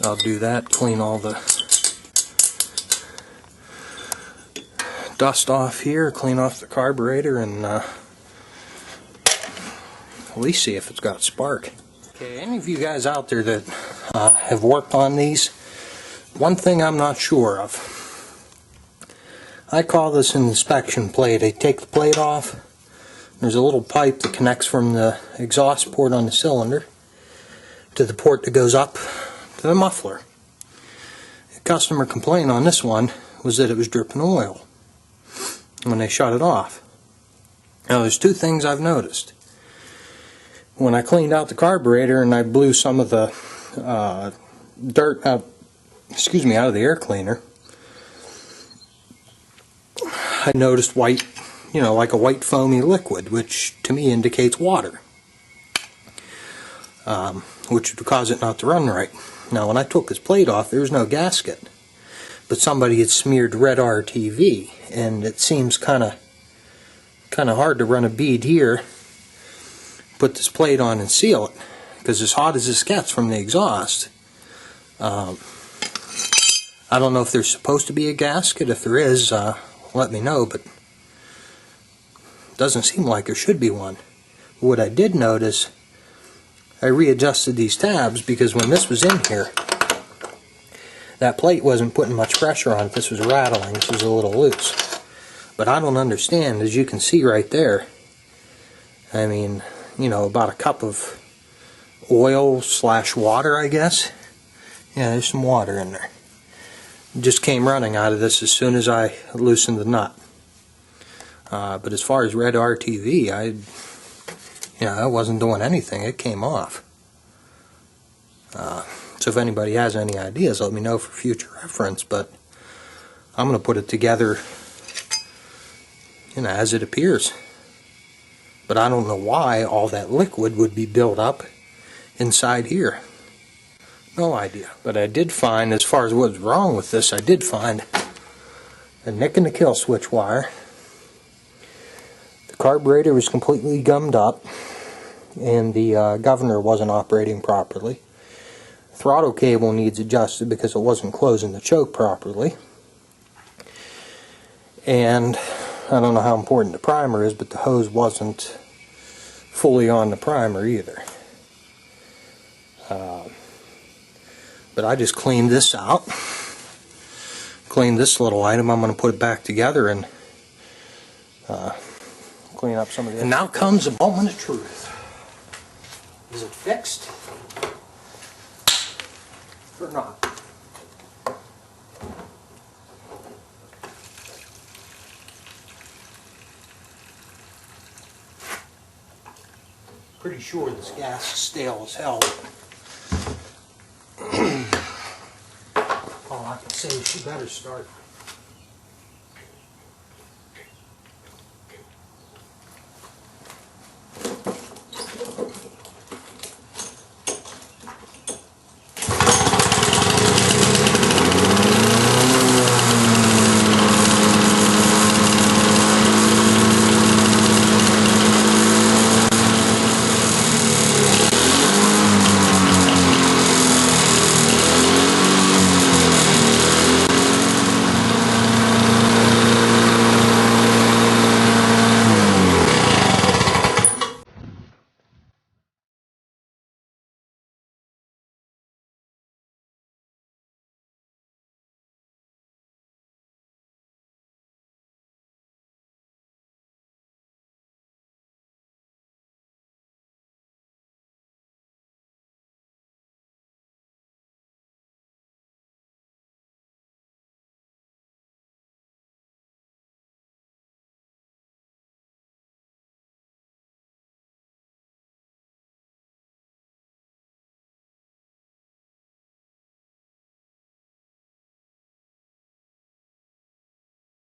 I'll do that, clean all the dust off here, clean off the carburetor, and at least see if it's got a spark. Okay, any of you guys out there that have worked on these, one thing I'm not sure of. I call this an inspection plate. I take the plate off. There's a little pipe that connects from the exhaust port on the cylinder to the port that goes up to the muffler. The customer complaint on this one was that it was dripping oil when they shut it off. Now there's two things I've noticed. When I cleaned out the carburetor and I blew some of the dirt out, out of the air cleaner, I noticed white, like a white foamy liquid, which to me indicates water, which would cause it not to run right. Now when I took this plate off, there was no gasket, but somebody had smeared red RTV, and it seems kind of hard to run a bead here, put this plate on and seal it, because as hot as this gets from the exhaust, I don't know if there's supposed to be a gasket. If there is, let me know, but it doesn't seem like there should be one. What I did notice, I readjusted these tabs, because when this was in here, that plate wasn't putting much pressure on it. This was rattling. This was a little loose. But I don't understand, as you can see right there, I mean, about a cup of oil / water, I guess. Yeah, there's some water in there. It just came running out of this as soon as I loosened the nut. But as far as red RTV, I wasn't doing anything. It came off. So if anybody has any ideas, let me know for future reference. But I'm going to put it together, as it appears. But I don't know why all that liquid would be built up inside here. No idea. But I did find, as far as what's wrong with this, I did find a nick in the kill switch wire. The carburetor was completely gummed up, and the governor wasn't operating properly. The throttle cable needs adjusted because it wasn't closing the choke properly. And I don't know how important the primer is, but the hose wasn't fully on the primer either. But I just cleaned this out. Cleaned this little item. I'm going to put it back together and clean up some of this. And now comes a moment of truth. Is it fixed or not? Pretty sure this gas is stale as hell. All I can say is she better start.